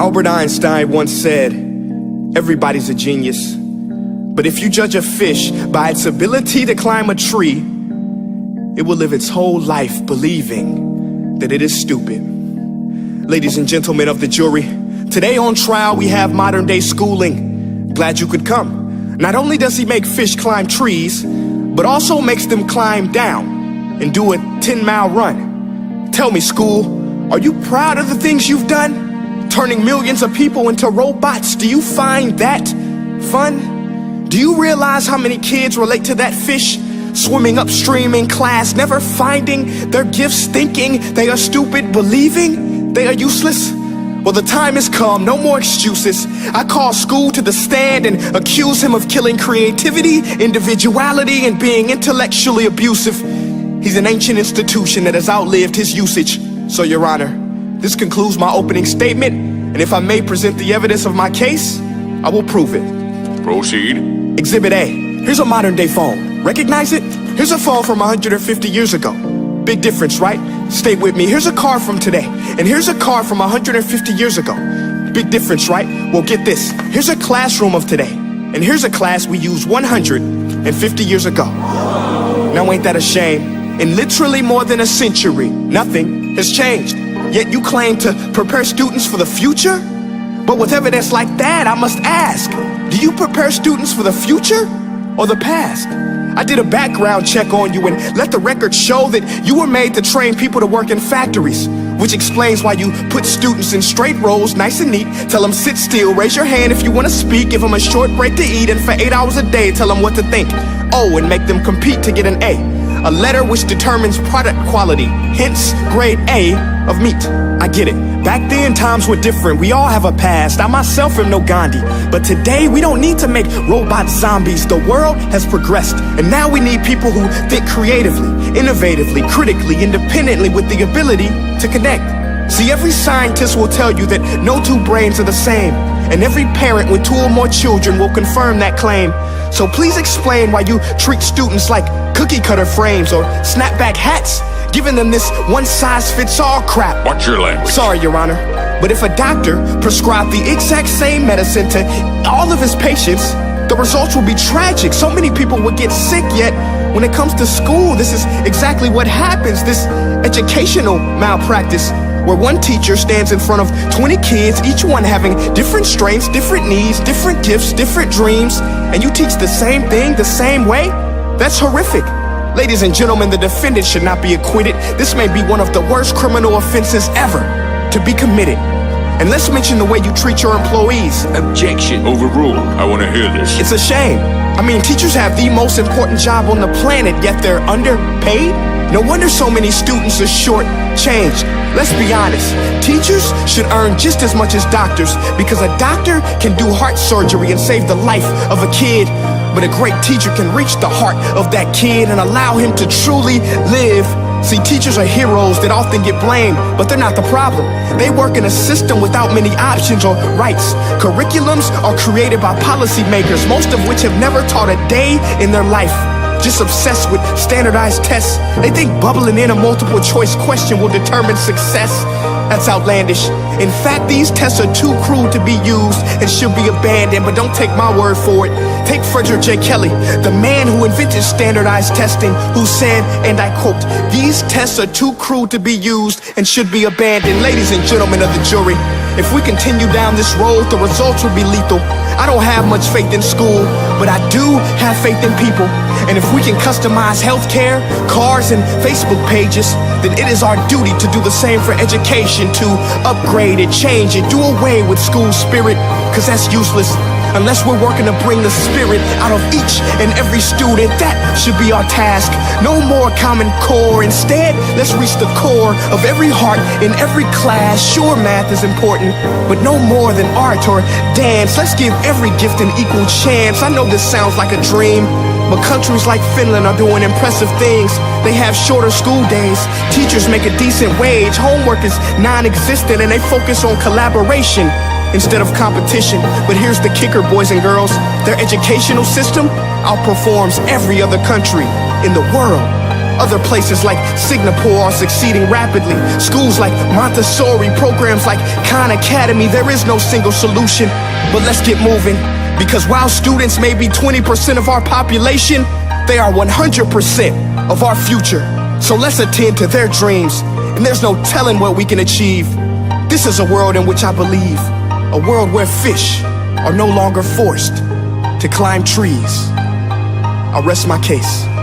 Albert Einstein once said, everybody's a genius. But if you judge a fish by its ability to climb a tree, it will live its whole life believing that it is stupid. Ladies and gentlemen of the jury, today on trial we have modern day schooling. Glad you could come. Not only does he make fish climb trees, but also makes them climb down and do a 10-mile run. Tell me, school, are you proud of the things you've done? Turning millions of people into robots, do you find that fun? Do you realize how many kids relate to that fish? Swimming upstream in class, never finding their gifts, thinking they are stupid, believing they are useless? Well, the time has come, no more excuses. I call school to the stand and accuse him of killing creativity, individuality, and being intellectually abusive. He's an ancient institution that has outlived his usage. So, Your Honor, this concludes my opening statement, and if I may present the evidence of my case, I will prove it. Proceed. Exhibit A. Here's a modern day phone. Recognize it? Here's a phone from 150 years ago. Big difference, right? Stay with me. Here's a car from today, and here's a car from 150 years ago. Big difference, right? Well, get this. Here's a classroom of today, and here's a class we used 150 years ago. Now ain't that a shame? In literally more than a century, nothing has changed. Yet you claim to prepare students for the future? But with evidence like that, I must ask, do you prepare students for the future or the past? I did a background check on you and let the record show that you were made to train people to work in factories, which explains why you put students in straight rows, nice and neat, tell them sit still, raise your hand if you want to speak, give them a short break to eat, and for 8 hours a day tell them what to think. Oh, and make them compete to get an A letter which determines product quality, hence grade A of meat. I get it. Back then, times were different. We all have a past. I myself am no Gandhi. But today, we don't need to make robot zombies. The world has progressed. And now we need people who think creatively, innovatively, critically, independently, with the ability to connect. See, every scientist will tell you that no two brains are the same. And every parent with 2 or more children will confirm that claim. So please explain why you treat students like cookie cutter frames or snapback hats, giving them this one-size-fits-all crap. Watch your language. Sorry, Your Honor, but if a doctor prescribed the exact same medicine to all of his patients, the results would be tragic. So many people would get sick, yet when it comes to school, this is exactly what happens. This educational malpractice, where one teacher stands in front of 20 kids, each one having different strengths, different needs, different gifts, different dreams, and you teach the same thing the same way? That's horrific. Ladies and gentlemen, the defendant should not be acquitted. This may be one of the worst criminal offenses ever to be committed. And let's mention the way you treat your employees. Objection. Overruled. I want to hear this. It's a shame. I mean, teachers have the most important job on the planet, yet they're underpaid? No wonder so many students are short-changed. Let's be honest, teachers should earn just as much as doctors, because a doctor can do heart surgery and save the life of a kid, but a great teacher can reach the heart of that kid and allow him to truly live. See, teachers are heroes that often get blamed, but they're not the problem. They work in a system without many options or rights. Curriculums are created by policymakers, most of which have never taught a day in their life. Just obsessed with standardized tests. They think bubbling in a multiple choice question will determine success. That's outlandish. In fact, these tests are too crude to be used and should be abandoned, but don't take my word for it. Take Frederick J. Kelly, the man who invented standardized testing, who said, and I quote, "These tests are too crude to be used and should be abandoned." Ladies and gentlemen of the jury, if we continue down this road, the results will be lethal. I don't have much faith in school, but I do have faith in people. And if we can customize healthcare, cars, and Facebook pages, then it is our duty to do the same for education, to upgrade it, change it, do away with school spirit, because that's useless. Unless we're working to bring the spirit out of each and every student, that should be our task. No more Common Core. Instead, let's reach the core of every heart in every class. Sure, math is important, but no more than art or dance. Let's give every gift an equal chance. I know this sounds like a dream, but countries like Finland are doing impressive things. They have shorter school days, teachers make a decent wage, homework is non-existent, and they focus on collaboration instead of competition. But here's the kicker, boys and girls. Their educational system outperforms every other country in the world. Other places like Singapore are succeeding rapidly. Schools like Montessori, programs like Khan Academy. There is no single solution, but let's get moving. Because while students may be 20% of our population, they are 100% of our future. So let's attend to their dreams, and there's no telling what we can achieve. This is a world in which I believe, a world where fish are no longer forced to climb trees. I'll rest my case.